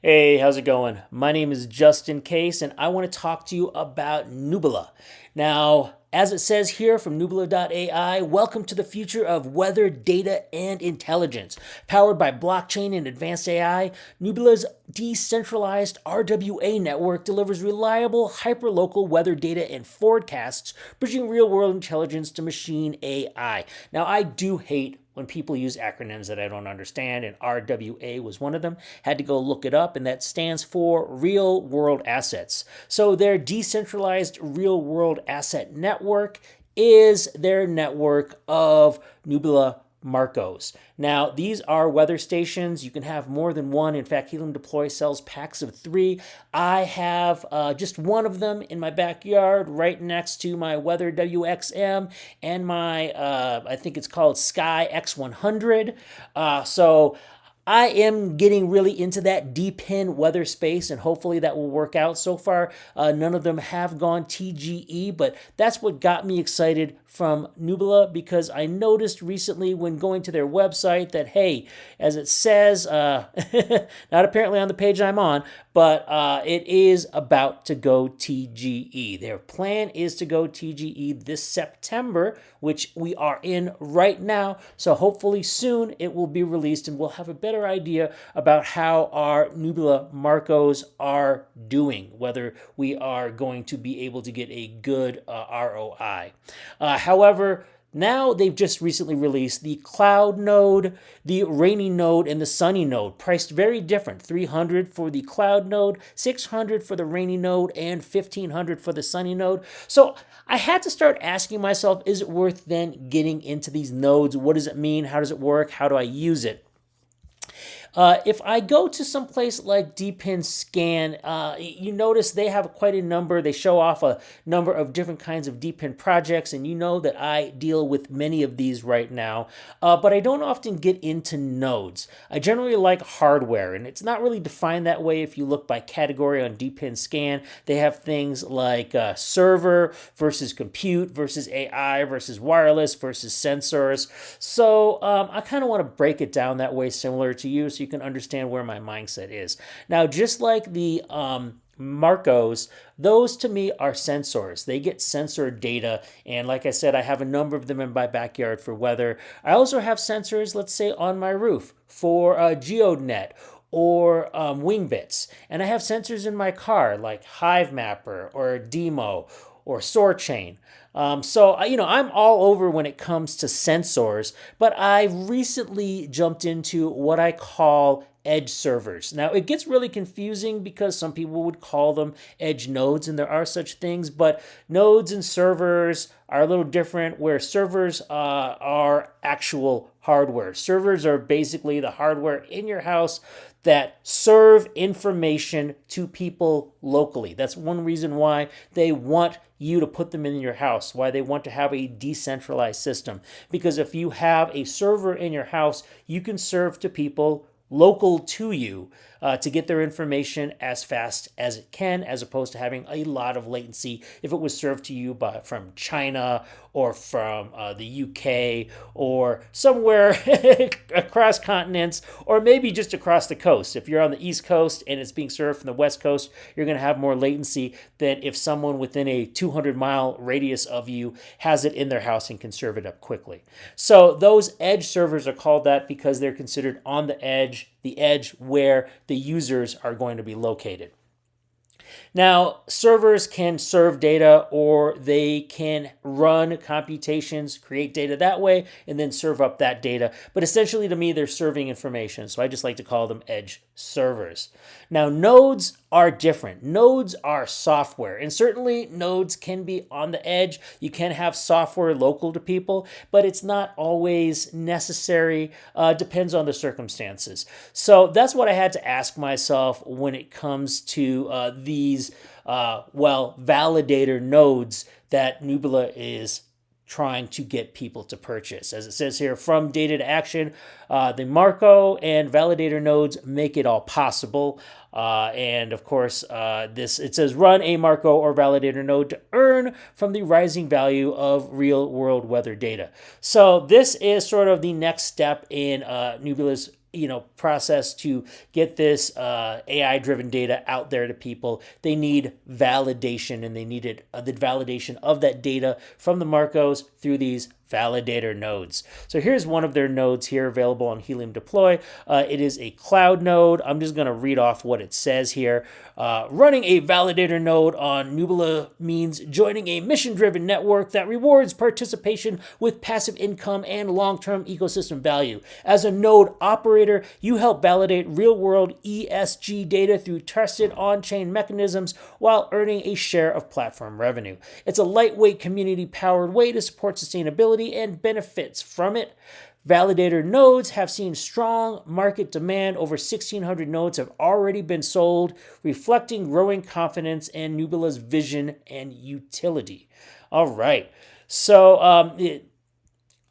Hey, how's it going? My name is Justin Case, and I want to talk to you about Nubila. Now, as it says here from Nubila.ai, welcome to the future of weather, data, and intelligence. Powered by blockchain and advanced AI, Nubila's decentralized RWA network delivers reliable, hyperlocal weather data and forecasts, bridging real-world intelligence to machine AI. Now, I do hate when people use acronyms that I don't understand, and RWA was one of them. Had to go look it up, and that stands for Real World Assets. So their decentralized Real World Asset Network is their network of Nubila Marcos. Now, these are weather stations. You can have more than one. In fact, Helium Deploy sells packs of 3. I have just one of them in my backyard right next to my Weather WXM and my, I think it's called Sky X100. So I am getting really into that DePIN weather space, and hopefully that will work out. So far, none of them have gone TGE, but that's what got me excited from Nubila, because I noticed recently when going to their website that, hey, as it says, not apparently on the page I'm on, but it is about to go TGE. Their plan is to go TGE this September, which we are in right now. So hopefully soon it will be released and we'll have a better idea about how our Nubila Marcos are doing, whether we are going to be able to get a good ROI. However, now they've just recently released the cloud node, the rainy node, and the sunny node, priced very different. $300 for the cloud node, $600 for the rainy node, and $1,500 for the sunny node. So I had to start asking myself, is it worth then getting into these nodes? What does it mean? How does it work? How do I use it? If I go to some place like DePIN Scan, you notice they have quite a number. They show off a number of different kinds of DePIN projects, and you know that I deal with many of these right now, but I don't often get into nodes. I generally like hardware, and it's not really defined that way if you look by category on DePIN Scan. They have things like server versus compute versus AI versus wireless versus sensors. So I kind of want to break it down that way, similar to you, so you can understand where my mindset is. Now, just like the Marcos, those to me are sensors. They get sensor data, and like I said, I have a number of them in my backyard for weather. I also have sensors, let's say, on my roof for GeoNet or WingBits, and I have sensors in my car like HiveMapper or Demo or SoarChain. So, I'm all over when it comes to sensors, but I've recently jumped into what I call edge servers. Now, it gets really confusing because some people would call them edge nodes, and there are such things, but nodes and servers are a little different, where servers are actual hardware. Servers are basically the hardware in your house that serve information to people locally. That's one reason why they want you to put them in your house, why they want to have a decentralized system. Because if you have a server in your house, you can serve to people local to you to get their information as fast as it can, as opposed to having a lot of latency if it was served to you from China or from the UK or somewhere across continents, or maybe just across the coast. If you're on the East Coast and it's being served from the West Coast, you're going to have more latency than if someone within a 200-mile radius of you has it in their house and can serve it up quickly. So those edge servers are called that because they're considered on the edge where the users are going to be located. Now, servers can serve data, or they can run computations, create data that way, and then serve up that data. But essentially, to me, they're serving information, so I just like to call them edge servers. Now, nodes are different. Nodes are software, and certainly nodes can be on the edge. You can have software local to people, but it's not always necessary. Depends on the circumstances. So that's what I had to ask myself when it comes to these validator nodes that Nubila is trying to get people to purchase. As it says here, from data to action, the Marco and validator nodes make it all possible. And of course, it says run a Marco or validator node to earn from the rising value of real world weather data. So this is sort of the next step in Nubila's process to get this AI-driven data out there to people. They need validation, and they needed the validation of that data from the Marcos through these validator nodes. So here's one of their nodes here available on Helium Deploy. It is a cloud node. I'm just going to read off what it says here. Running a validator node on Nubila means joining a mission-driven network that rewards participation with passive income and long-term ecosystem value. As a node operator, you help validate real-world ESG data through trusted on-chain mechanisms while earning a share of platform revenue. It's a lightweight, community-powered way to support sustainability and benefits from it. Validator nodes have seen strong market demand. Over 1,600 nodes have already been sold, reflecting growing confidence in Nubila's vision and utility. All right. So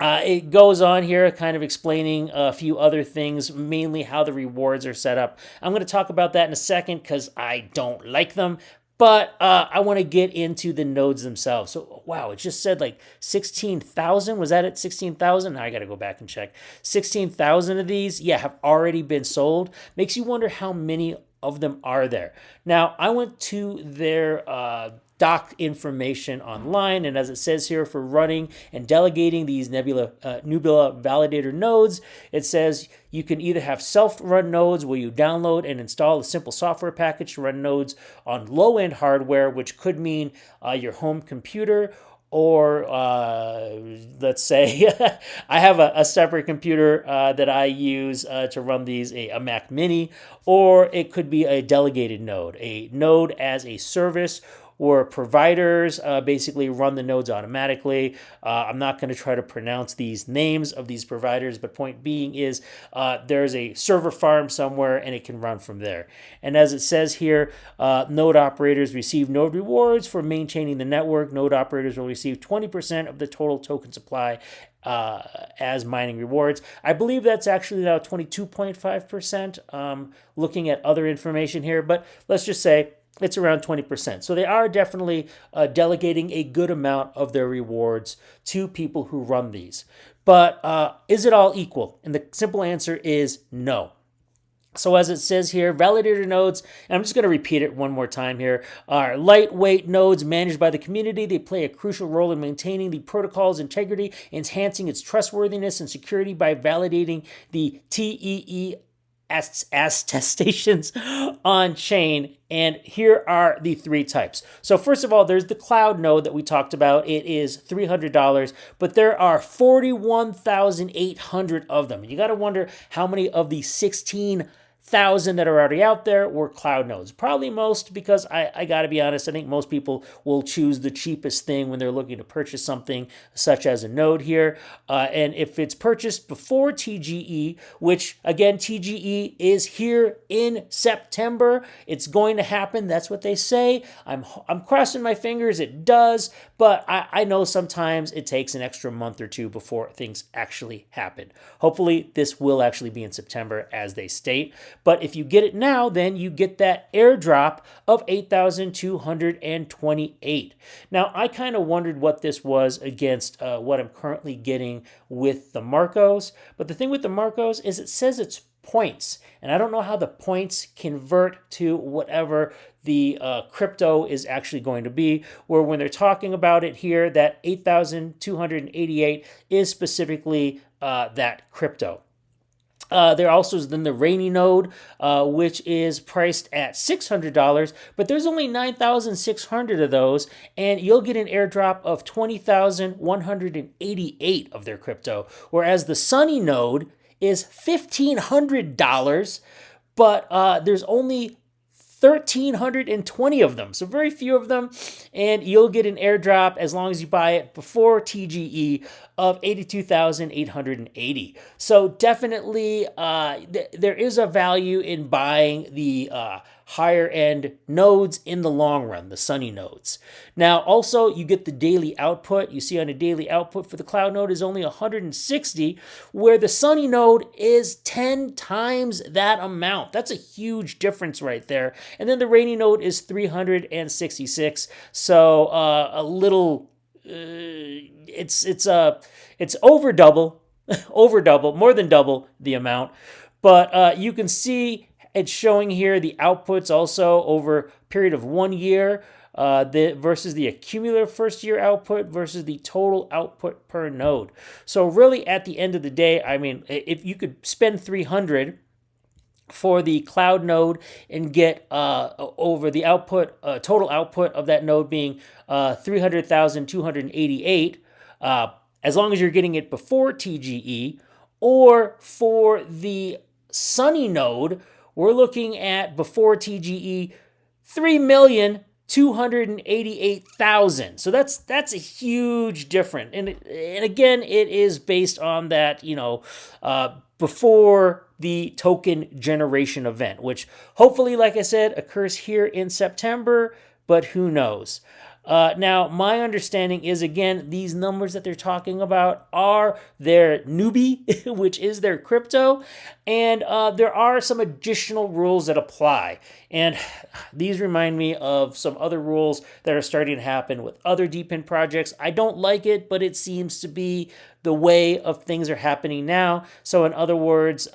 it goes on here kind of explaining a few other things, mainly how the rewards are set up. I'm going to talk about that in a second because I don't like them. But I want to get into the nodes themselves. So, wow, it just said like 16,000. Was that it? 16,000? Now I got to go back and check. 16,000 of these, have already been sold. Makes you wonder how many of them are there. Now, I went to their doc information online, and as it says here, for running and delegating these Nubila validator nodes, it says you can either have self-run nodes where you download and install a simple software package to run nodes on low-end hardware, which could mean your home computer, or let's say I have a separate computer that I use to run these, a Mac Mini, or it could be a delegated node, a node as a service, or providers basically run the nodes automatically. I'm not going to try to pronounce these names of these providers, but point being is there's a server farm somewhere and it can run from there. And as it says here, node operators receive node rewards for maintaining the network. Node operators will receive 20% of the total token supply as mining rewards. I believe that's actually now 22.5%, looking at other information here, but let's just say it's around 20%. So they are definitely delegating a good amount of their rewards to people who run these. But is it all equal? And the simple answer is no. So as it says here, validator nodes, and I'm just going to repeat it one more time here, are lightweight nodes managed by the community. They play a crucial role in maintaining the protocol's integrity, enhancing its trustworthiness and security by validating the TEE attestations on chain. And here are the three types. So first of all, there's the cloud node that we talked about. It is $300, but there are 41,800 of them. You got to wonder how many of the 16,000 that are already out there were cloud nodes. Probably most, because I got to be honest, I think most people will choose the cheapest thing when they're looking to purchase something such as a node here. And if it's purchased before TGE, which again, TGE is here in September, it's going to happen. That's what they say. I'm crossing my fingers it does, but I know sometimes it takes an extra month or two before things actually happen. Hopefully this will actually be in September as they state. But if you get it now, then you get that airdrop of 8,228. Now, I kind of wondered what this was against what I'm currently getting with the Marcos. But the thing with the Marcos is it says it's points. And I don't know how the points convert to whatever the crypto is actually going to be, where when they're talking about it here, that 8,288 is specifically that crypto. There also is then the Rainy node, which is priced at $600, but there's only 9,600 of those, and you'll get an airdrop of 20,188 of their crypto, whereas the Sunny node is $1,500, but there's only 1,320 of them, so very few of them, and you'll get an airdrop as long as you buy it before TGE of 82,880. So definitely there is a value in buying the higher end nodes in the long run, the Sunny nodes. Now also you get the daily output. You see on a daily output for the cloud node is only 160, where the Sunny node is 10 times that amount. That's a huge difference right there. And then the Rainy node is 366. So a little it's over double, more than double the amount. But you can see it's showing here the outputs also over a period of 1 year versus the accumulative first year output versus the total output per node. So really at the end of the day, I mean, if you could spend 300 for the cloud node and get over the output, total output of that node being 300,288, as long as you're getting it before TGE, or for the Sunny node, we're looking at before TGE 3,288,000. So that's a huge difference. And again, it is based on that, before the token generation event, which hopefully, like I said, occurs here in September, but who knows? Now, my understanding is, again, these numbers that they're talking about are their newbie, which is their crypto, and there are some additional rules that apply. And these remind me of some other rules that are starting to happen with other DePIN projects. I don't like it, but it seems to be the way of things are happening now. So in other words,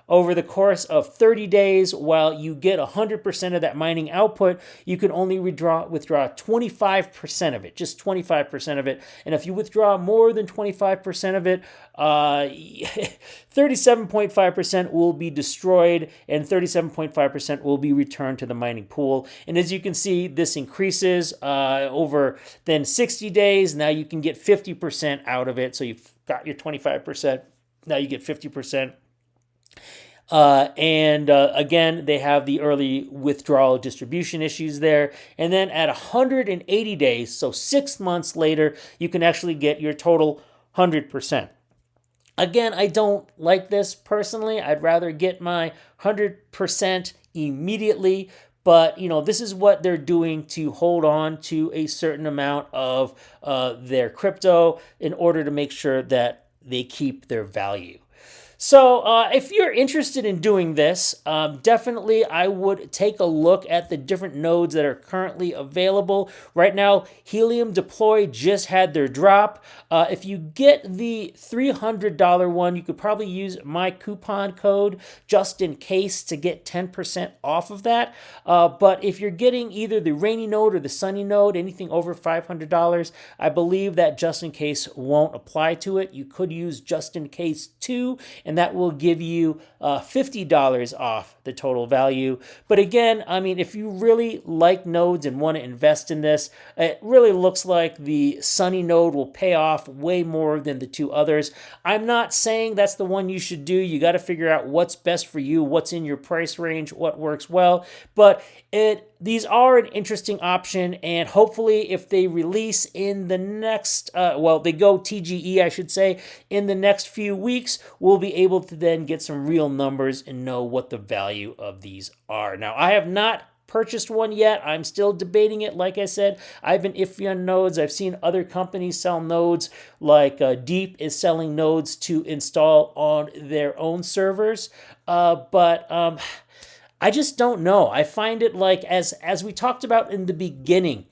over the course of 30 days, while you get 100% of that mining output, you can only withdraw 25% of it, just 25% of it. And if you withdraw more than 25% of it, 37.5% will be destroyed and 37.5% will be returned to the mining pool. And as you can see, this increases over then 60 days. Now you can get 50% out of it. So you've got your 25%. Now you get 50%. Again, they have the early withdrawal distribution issues there. And then at 180 days, so 6 months later, you can actually get your total 100%. Again, I don't like this personally. I'd rather get my 100% immediately. But, this is what they're doing to hold on to a certain amount of their crypto in order to make sure that they keep their value. So if you're interested in doing this, definitely I would take a look at the different nodes that are currently available. Right now, Helium Deploy just had their drop. If you get the $300 one, you could probably use my coupon code just in case to get 10% off of that. But if you're getting either the Rainy node or the Sunny node, anything over $500, I believe that just in case won't apply to it. You could use just in case 2, and that will give you $50 off the total value. But again, I mean, if you really like nodes and want to invest in this, it really looks like the Sunny node will pay off way more than the 2 others. I'm not saying that's the one you should do. You got to figure out what's best for you, what's in your price range, what works well. But these are an interesting option, and hopefully if they release in the next, they go TGE, I should say, in the next few weeks, we'll be able to then get some real numbers and know what the value of these are. Now, I have not purchased one yet. I'm still debating it. Like I said, I've been iffy on nodes. I've seen other companies sell nodes, like Deep is selling nodes to install on their own servers. But I just don't know. I find it like, as we talked about in the beginning,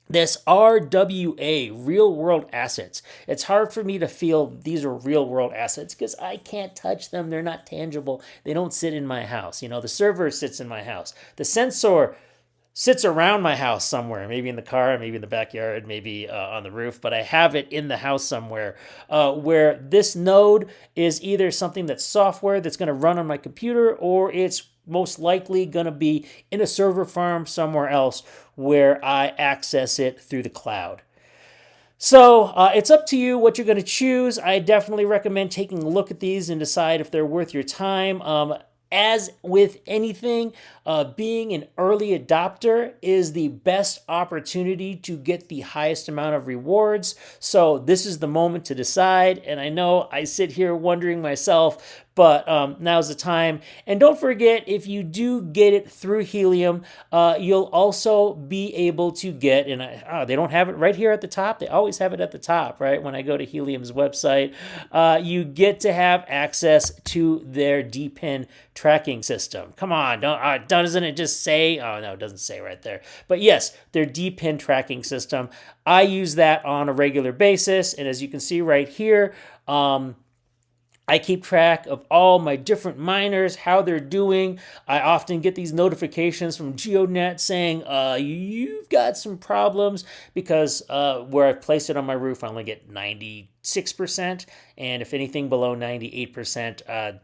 this RWA, real world assets. It's hard for me to feel these are real world assets because I can't touch them. They're not tangible. They don't sit in my house. The server sits in my house. The sensor sits around my house somewhere, maybe in the car, maybe in the backyard, maybe on the roof, but I have it in the house somewhere where this node is either something that's software that's going to run on my computer, or it's most likely going to be in a server farm somewhere else where I access it through the cloud. So it's up to you what you're going to choose. I definitely recommend taking a look at these and decide if they're worth your time. As with anything, being an early adopter is the best opportunity to get the highest amount of rewards. So this is the moment to decide. And I know I sit here wondering myself, but now's the time. And don't forget, if you do get it through Helium, you'll also be able to get, and they don't have it right here at the top. They always have it at the top, right? When I go to Helium's website, you get to have access to their DePIN tracking system. Come on, doesn't it just say? Oh, no, it doesn't say right there. But yes, their DePIN tracking system. I use that on a regular basis. And as you can see right here, I keep track of all my different miners, how they're doing. I often get these notifications from GeoNet saying, you've got some problems because where I've placed it on my roof, I only get 96%. And if anything below 98%,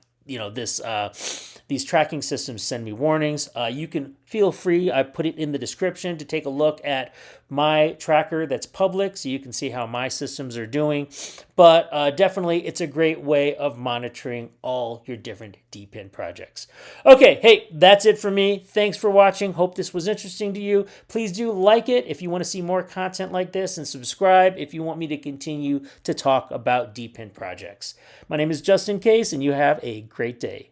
these tracking systems send me warnings. You can feel free. I put it in the description to take a look at my tracker that's public so you can see how my systems are doing. But definitely, it's a great way of monitoring all your different DePIN projects. Okay, hey, that's it for me. Thanks for watching. Hope this was interesting to you. Please do like it if you want to see more content like this, and subscribe if you want me to continue to talk about DePIN projects. My name is Justin Case, and you have a great day.